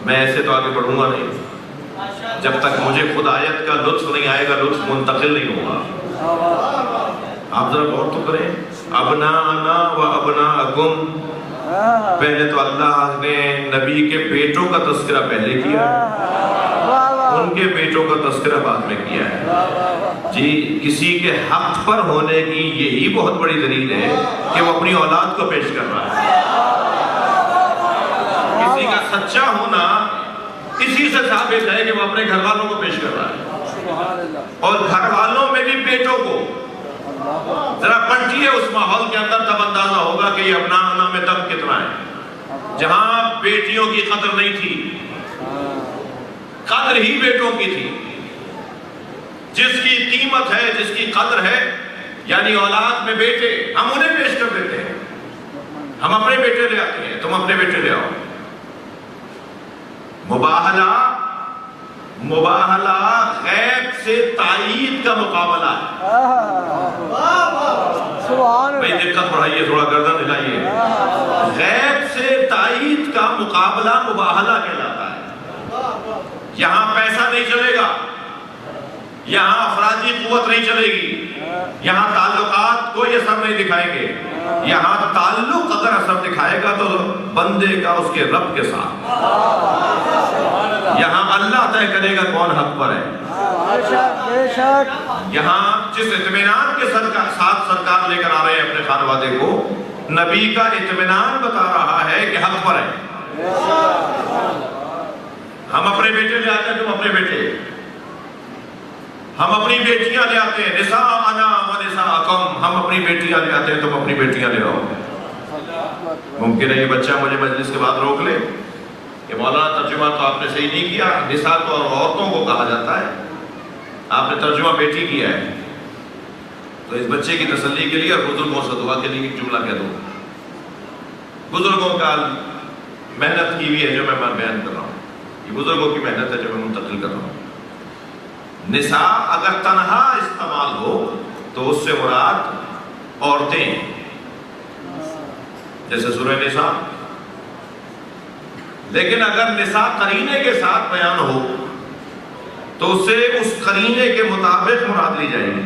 S2: میں ایسے تو آگے بڑھوں گا نہیں جب تک مجھے خود آیت کا لطف نہیں آئے گا, لطف منتقل نہیں ہوگا. آپ ذرا غور تو کریں. ابناءنا و ابناءکم, پہلے تو اللہ نے نبی کے بیٹوں کا تذکرہ پہلے کیا, ان کے بیٹوں کا تذکرہ بعد میں کیا ہے. جی کسی کے حق پر ہونے کی یہی بہت بڑی دلیل ہے کہ وہ اپنی اولاد کو پیش کر رہا ہے. کسی کا سچا ہونا اسی سے ثابت ہے کہ وہ اپنے گھر والوں کو پیش کر رہا ہے, اور گھر والوں میں بھی بیٹوں کو. ذرا پلٹیے اس ماحول کے اندر, تب اندازہ ہوگا کہ یہ ابناءنا میں دم کتنا ہے. جہاں بیٹیوں کی قدر نہیں تھی, قدر ہی بیٹوں کی تھی. جس کی قیمت ہے, جس کی قدر ہے, یعنی اولاد میں بیٹے, ہم انہیں پیش کر دیتے ہیں. ہم اپنے بیٹے لے آتے ہیں, تم اپنے بیٹے لے آؤ. مباہلہ مباہلہ غیب سے تائید کا مقابلہ ہے.
S1: سبحان
S2: بھئی
S1: اللہ.
S2: دقت بڑھائیے، تھوڑا گردن ہلائیے. غیب سے تائید کا مقابلہ مباہلہ کہلاتا ہے. یہاں پیسہ نہیں چلے گا، یہاں افرادی قوت نہیں چلے گی، یہاں تعلقات کوئی اثر نہیں دکھائیں گے. یہاں تعلق اگر اثر دکھائے گا تو بندے کا اس کے رب کے ساتھ. یہاں اللہ طے کرے گا کون حق پر ہے.
S1: بے شک.
S2: یہاں جس اطمینان کے ساتھ سرکار لے کر آ رہے ہیں اپنے خانوادے کو، نبی کا اطمینان بتا رہا ہے کہ حق پر ہے. ہم اپنے بیٹے لے آتے ہیں، تم اپنے بیٹے. ہم اپنی بیٹیاں لے آتے ہیں، نساءنا و نساءکم. ہم اپنی بیٹیاں لے آتے ہیں، تم اپنی بیٹیاں لے آؤ. ممکن ہے یہ بچہ مجھے مجلس کے بعد روک لے کہ مولانا ترجمہ تو آپ نے صحیح نہیں کیا، نساء تو عورتوں کو کہا جاتا ہے، آپ نے ترجمہ بیٹی کیا ہے. تو اس بچے کی تسلی کے لیے اور بزرگوں سے دعا کے لیے ایک جملہ کہہ دوں. بزرگوں کا محنت کی ہوئی ہے جو میں بیان کر رہا ہوں، یہ بزرگوں کی محنت ہے جو میں منتقل کر رہا ہوں. نساء اگر تنہا استعمال ہو تو اس سے مراد عورتیں ہیں، جیسے سورہ نساء. لیکن اگر نساء قرینے کے ساتھ بیان ہو تو اسے اس قرینے کے مطابق مراد لی جائے گی.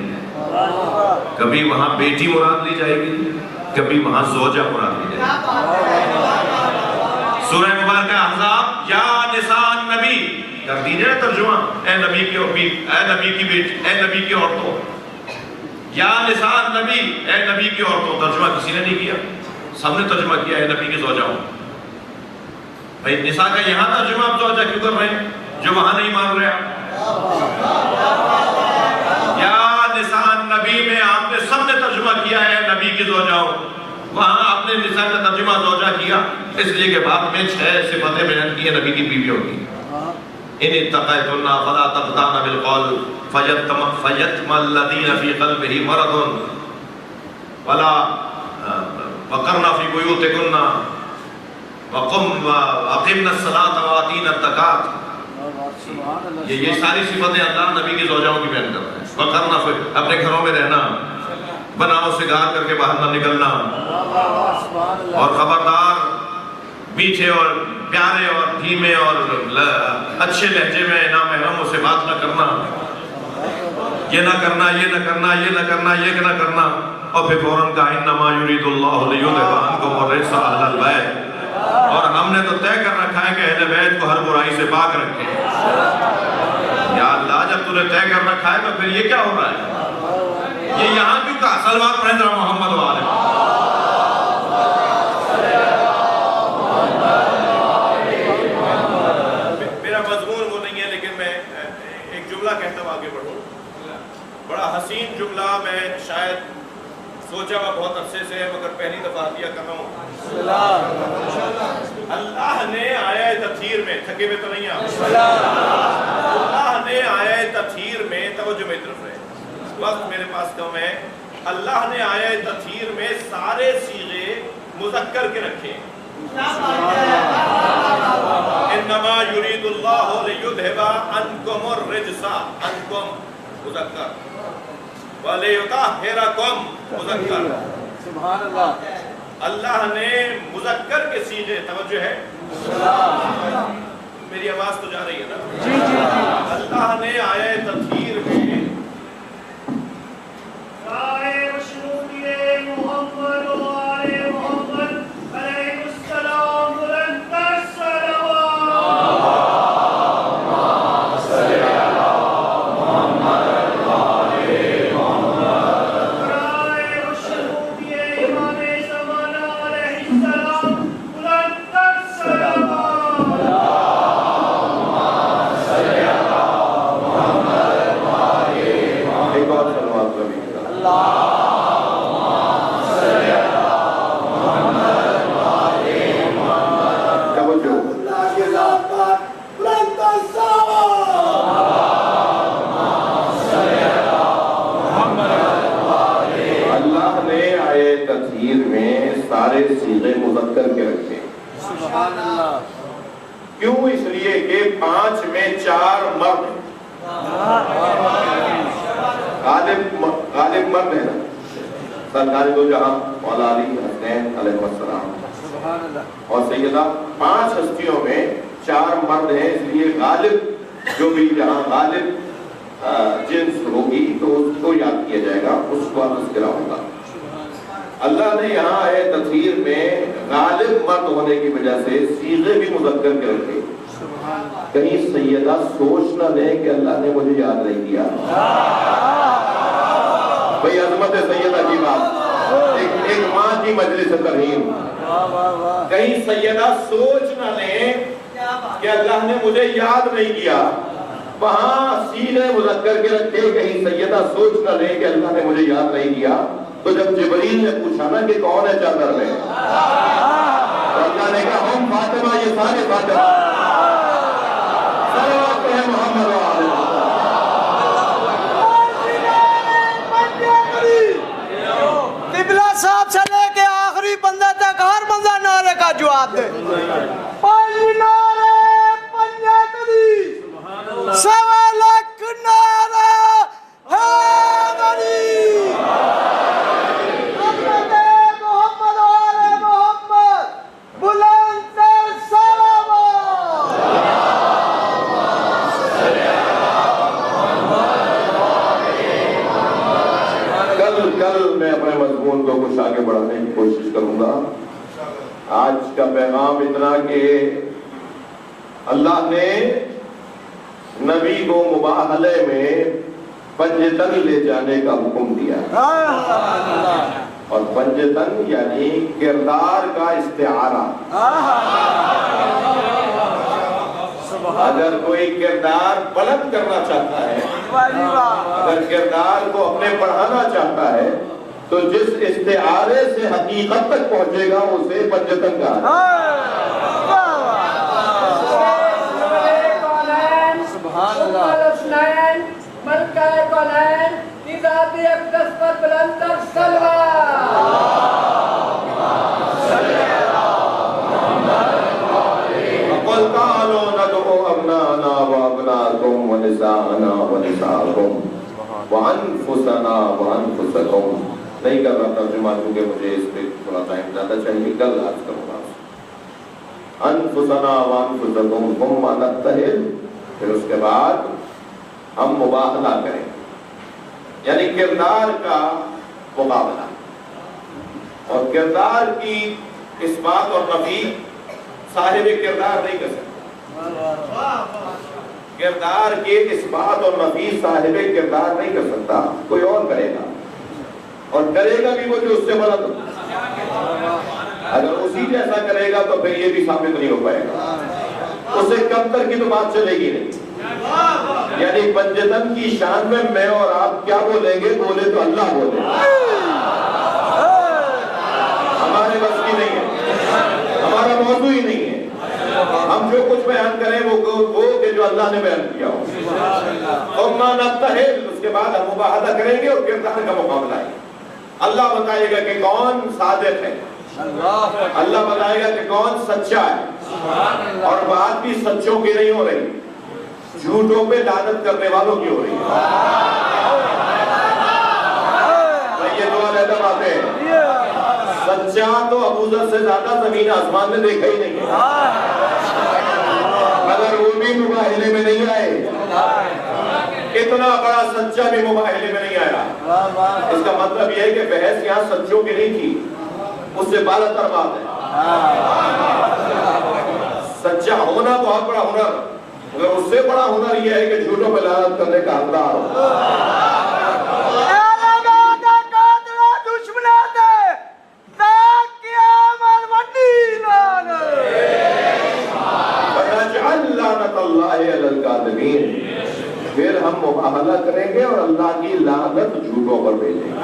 S2: کبھی وہاں بیٹی مراد لی جائے گی، کبھی وہاں زوجہ مراد لی جائے گی. سورہ مبارکہ احزاب، یا نساء النبی کر دیجئے ترجمہ، اے نبی کی بیٹی، اے نبی کی عورتوں. یا نساء النبی، اے نبی کی عورتوں. ترجمہ کسی نے نہیں کیا، سب نے ترجمہ کیا ہے نبی کی زوجہ. بھئی نساء کا یہاں ترجمہ آپ زوجہ کیوں کر رہے ہیں جو وہاں نہیں مان رہے؟ یا نساء النبی میں آپ نے سب نے ترجمہ کیا ہے نبی کی زوجاؤں، وہاں آپ نے نساء کا ترجمہ زوجہ کیا اس لیے کہ بعد میں 6 صفتیں بیان کی ہیں نبی کی بیویوں کی. ان اتقیتن فلا تخضعن بالقول فیطمع الذین فی قلبہ مرض ولا وقرن فی بیوتکن وَأَقِمْنَا الصَّلَاةَ وَآتِينَا الزَّكَاةَ. یہ ساری صفتیں اللہ نبی کی زوجاؤں کی بیان کر رہے ہیں. وَقَرْنَ فِي، اپنے گھروں میں رہنا، بناؤ سگار کر کے باہر نہ نکلنا، اور خبردار میٹھے اور پیارے اور دھیمے اور اچھے لہجے میں نامحرموں سے بات نہ کرنا، یہ نہ کرنا، یہ نہ کرنا، یہ نہ کرنا، یہ نہ کرنا. اور پھر فوراً کہا اِنَّمَا يُرِيدُ اللَّهُ لِيُذْهِبَ عَنْكُمُ الرِّجْسَ أَهْلَ الْبَيْتِ. اور ہم نے تو طے کر رکھا ہے کہ اہل بیت کو ہر برائی سے پاک رکھے. یا اللہ جب تو نے طے کر رکھا ہے تو پھر یہ کیا ہو رہا ہے؟ یہ یہاں کیوں کہا؟ صلوات پڑھیں ذرا محمد و آلہ. میرا مضمون وہ نہیں ہے لیکن میں ایک جملہ کہتا ہوں آگے بڑھوں. بڑا حسین جملہ، میں شاید سوچا ہوا بہت عرصے سے ہے مگر پہلی دفعہ عطیہ کر رہا ہوں. اللہ نے آیہ تطہیر میں، تھکے میں تو نہیں آپ، اللہ نے آیہ تطہیر میں، توجہ میری طرف ہے، وقت میرے پاس کم ہے. اللہ نے آیہ تطہیر میں سارے صیغے مذکر کے رکھے. انما یرید اللہ لیذھب عنکم الرجس، عنکم مذکر، وَلِيُطَهِّرَكُمْ مذکر.
S1: سبحان اللہ.
S2: اللہ نے مذکر کے صیغے، توجہ ہے میری آواز تو جا رہی ہے نا؟
S1: جی جی جی.
S2: اللہ نے آیہ تطہیر میں
S3: رائے رسول محمد و آل محمد علیہ السلام بلند الصلوات.
S2: کیوں؟ اس لیے دیکھیے کہ 5 میں 4 مرد ہیں. غالب مرد ہے نا, سرکار دو جہاں مولا علی حسین علیہ السلام اور سیدہ 5 ہستیوں میں 4 مرد ہیں, اس لیے غالب جو بھی جہاں غالب جنس ہوگی تو اس کو یاد کیا جائے گا, اس کو تذکرہ ہوگا. اللہ نے یہاں ہے تطہیر میں غالب مرد ہونے کی وجہ سے صیغے بھی مذکر کے رکھے, کہیں سیدہ سوچ نہ لیں کہ اللہ نے مجھے یاد نہیں کیا. بھئی عظمت سیدہ کی بات, ایک ماں کی مجلس ترحیم, کہیں سیدہ سوچ نہ لیں کہ اللہ نے مجھے یاد نہیں کیا. وہاں صیغے مذکر کے رکھے, کہیں سیدہ سوچ نہ لیں کہ اللہ نے مجھے یاد نہیں کیا. تو جب جبریل نے پوچھا نا کہ کون ہے چادر میں, تو اللہ نے کہا ہم فاطمہ, یہ سارے فاطمہ. صلوات ہے محمد و آلہ.
S1: قبلہ صاحب سے لے کے آخری بندہ تک ہر بندہ نعرے کا جواب دے. پنج نعرے پنجابی, سوا لاکھ نعرہ حیدری. حضرت محمد و آل محمد, بلند تر صلوات.
S2: کل میں اپنے مضمون کو کچھ آگے بڑھانے کی کوشش کروں گا. آج کا پیغام اتنا کہ اللہ نے نبی کو مباہلے میں پنجتن لے جانے کا حکم دیا, اور پنجتن یعنی کردار کا استعارہ. اگر کوئی کردار بلند کرنا چاہتا ہے, اگر کردار کو اپنے بڑھانا چاہتا ہے, تو جس استعارے سے حقیقت تک پہنچے گا اسے پنجتن کہا.
S1: سبحان اللہ.
S3: ملکہ کونین کی ذات اقدس پر بلند تر صلوات.
S2: قل تعالوا ندعو ابناءنا وابناءكم ونساءنا ونساءكم وانفسنا وانفسكم. نہیں کر رہا ترجمہ کیونکہ مجھے اس پہ تھوڑا ٹائم زیادہ چاہیے, کل آج کروں گا. انفسنا وانفسکم ثم نبتہل, پھر اس کے بعد ہم مباہلہ کریں, یعنی کردار کا مقابلہ. اور کردار کی اس بات اور نفی صاحب کردار نہیں کر سکتا. کردار کے اس بات اور نفی صاحب کردار نہیں کر سکتا, کوئی اور کرے گا, اور کرے گا بھی وہ جو اس سے بلند ہو. اگر اسی جیسا کرے گا تو پھر یہ بھی ثابت نہیں ہو پائے گا, اسے کم تر کی تو بات چلے گی نہیں. یعنی پنجتن کی شان میں میں اور آپ کیا بولیں گے, بولے تو اللہ بولے, ہمارے بس کی نہیں ہے, ہمارا موضوع ہی نہیں ہے. ہم جو کچھ بیان کریں وہ کہ جو اللہ نے بیان کیا ہو. ثم نبتہل, اس کے بعد ہم مباہلہ کریں گے اور کردار کا مقابلہ ہے. اللہ بتائے گا کہ کون صادق ہے, اللہ بتائے گا کہ کون سچا ہے. اور بات بھی سچوں کی نہیں ہو رہی, جھوٹوں پہ لعنت کرنے والوں کی ہو رہی ہے. یہ دو علیحدہ باتیں ہیں. سچا تو ابوذر سے زیادہ زمین آسمان نے دیکھا ہی نہیں ہے, مگر وہ بھی مباہلے میں نہیں آئے. اتنا بڑا سچا بھی مباہلے میں نہیں آیا. اس کا مطلب یہ ہے کہ بحث یہاں سچوں کی نہیں تھی, اس سے بالاتر تر بات ہے. سچا ہونا بہت بڑا ہنر, مگر اس سے بڑا ہنر یہ ہے کہ جھوٹوں پہ لعنت کرنے کا حقدار ہو. پھر ہم مباہلہ کریں گے اور اللہ کی لعنت جھوٹوں پر بھیجیں گے.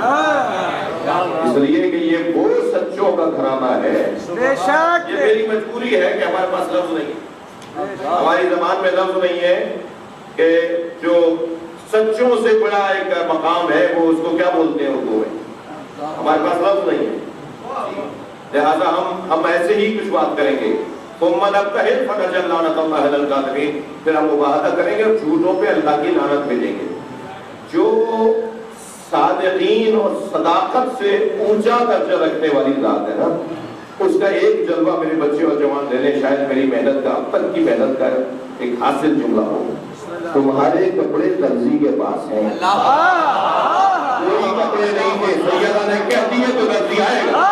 S2: اس لیے کہ یہ وہ سچوں کا گھرانہ ہے. یہ میری مجبوری ہے کہ ہمارے پاس لفظ نہیں, ہماری زبان میں لفظ نہیں ہے کہ جو سچوں سے بڑا ایک مقام ہے وہ اس کو کیا بولتے ہیں اردو میں, ہمارے پاس لفظ نہیں ہے. لہذا ہم ایسے ہی کچھ بات کریں گے. ثم نبتہل فنجعل لعنت اللہ علی الکاذبین، پھر ہم مباہدہ کریں گے اور جھوٹوں پہ اللہ کی لعنت بھیجیں گے۔ جو صادقین اور صداقت سے اونچا درجہ رکھنے والی ذات ہے نا، اس کا ایک جلوہ میرے بچے اور جوان لے لیں، شاید میری محنت کا اب تک کی محنت کا ایک حاصل جملہ ہو۔ تمہارے کپڑے درزی کے پاس ہیں، کوئی کپڑے نہیں تھے، سیدہ نے کہہ دیے تو درزی آئے گا۔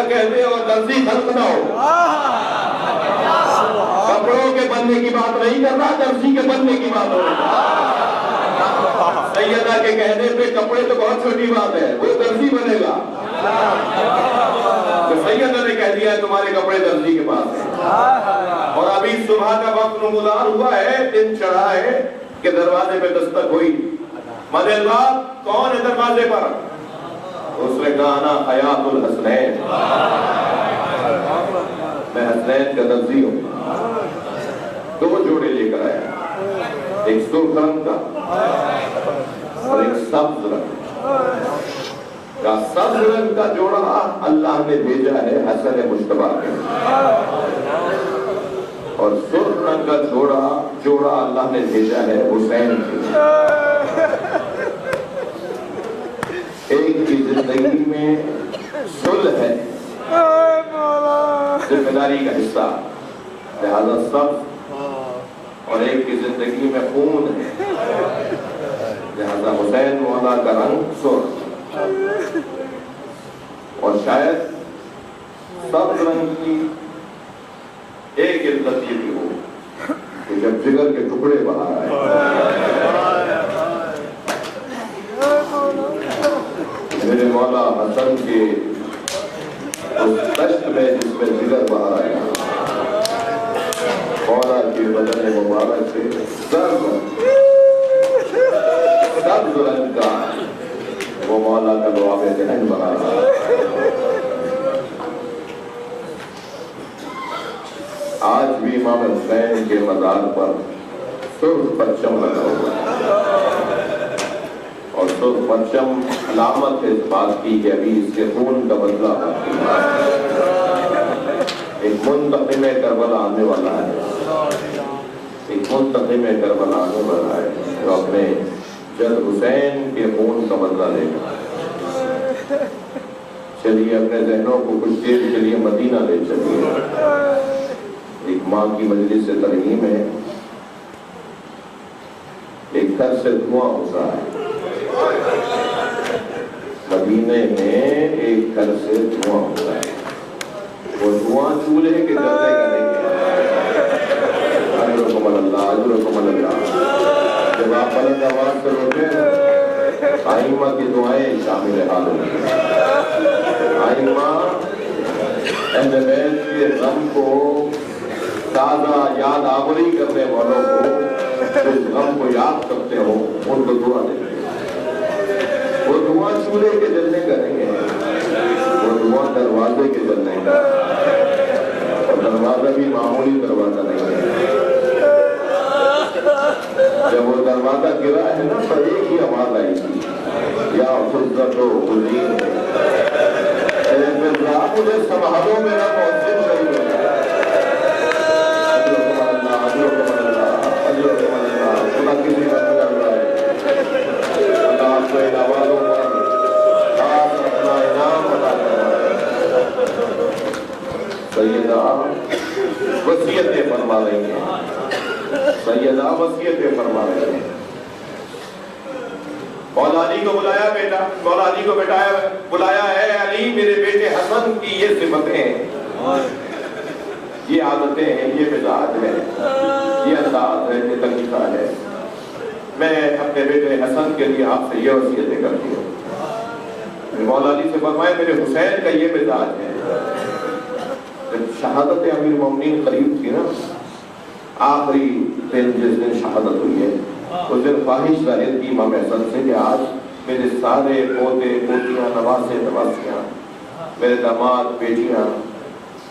S2: کہتے اور درزی خلق نہ ہو، کپڑوں کے بننے کی بات نہیں کر رہا، درزی کے بننے کی بات ہو رہی ہے۔ سیدہ کے کہنے پہ کپڑے تو بہت چھوٹی بات ہے، وہ درزی بنے گا۔ تو سیدہ نے کہہ دیا تمہارے کپڑے درزی کے پاس ہیں، اور ابھی صبح کا وقت نمودار ہوا ہے، دن چڑھا ہے کہ دروازے پہ دستک ہوئی۔ مدل باب کون ہے دروازے پر؟ اس نے کہا انا حیات الحسنین، میں حسنین کا درزی ہوں۔ دو جوڑے لے کر آیا، ایک سرخ رنگ کا اور ایک سبز رنگ کا۔ سبز رنگ کا جوڑا اللہ نے بھیجا ہے حسن مجتبیٰ کے، اور سرخ رنگ کا جوڑا اللہ نے بھیجا ہے حسین کے۔ ایک کی زندگی میں صلح ہے، ذمہ داری کا حصہ، لہذا سب، اور ایک کی زندگی میں خون ہے، لہذا حسین مولا کا رنگ سرخ۔ اور شاید سب رنگ کی ایک علت یہ بھی ہو کہ جب جگر کے ٹکڑے باہر آئے، میرے مولا حسن کے اس دشت میں جس میں جگر باہر آیا، مولا کے بدن مبارک سے سبز رنگ کا وہ مولا کا لعاب دہن باہر آیا۔ آج بھی امام حسین کے مزار پر سرخ پرچم لگا ہوا ہے، اور سرخ پرچم علامت ہے اس بات کی کہ ابھی اس کے خون کا بدلہ باقی ہے۔ ایک منتقم کربلا آنے والا ہے، ایک منتقم کربلا آنے والا ہے جو اپنے جد حسین کے خون کا بدلہ لے گا۔ چلیے اپنے ذہنوں کو کچھ دیر کے لیے مدینہ لے چلیے۔ ایک ماں کی مجلس سے ترغیب ہے، ایک گھر سے دھواں ہوتا ہے، مدینے میں ایک گھر سے دھواں ہوتا ہے، وہ دھواں چولہے کے جلنے کا نہیں ہے۔ اجرکم اللہ، اجرکم اللہ۔ جب آپ بلند آواز سے روکیں، آئمہ کی دعائیں شامل حال ہوگی۔ آئمہ اہل بیت کے غم کو تازہ یاد آوری کرنے والوں کو، جو غم کو یاد کرتے ہو، ان کو دعا دیتے ہیں۔ وہ دعا چولہے کے جلنے کا نہیں ہے، وہ دعا دروازے کے جلنے کا، اور دروازہ بھی معمولی دروازہ نہیں ہے۔ جب وہ دروازہ گرا ہے نا تو ایک ہی آواز آئی تھی، یا خزت و حزین، اے مرزا مجھے سنبھالو میرا محسن شہید ہو گیا۔ اجرکم اللہ، اجرکم اللہ، اجرکم اللہ۔ خدا کسی کا کر رہا ہے، اللہ آپ کو ان آوازوں پر خاص اپنا انعام عطا کر رہا ہے۔ سیدہ وصیتیں فرما رہی ہیں، سیدہ وصیتیں فرما رہی ہیں۔ مولا علی کو بلایا بیٹا، مولا علی کو بلایا ہے، علی میرے بیٹے حسن کی یہ صفتیں ہیں، یہ عادتیں ہیں، یہ مزاج ہے، یہ انداز ہے، یہ طریقہ ہے، میں اپنے بیٹے حسن کے لیے آپ سے یہ وصیتیں کرتی ہوں۔ مولا علی سے فرمائے میرے حسین کا یہ مزاج ہے۔ جب شہادت امیر المومنین قریب تھی نا، آخری دن جس دن شہادت ہوئی ہے، اس دن خواہش ظاہر کی امام حسن سے کہ آج میرے سارے پوتے پوتیاں نواسے نواسیاں، میرے داماد بیٹیاں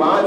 S2: 5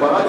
S2: 5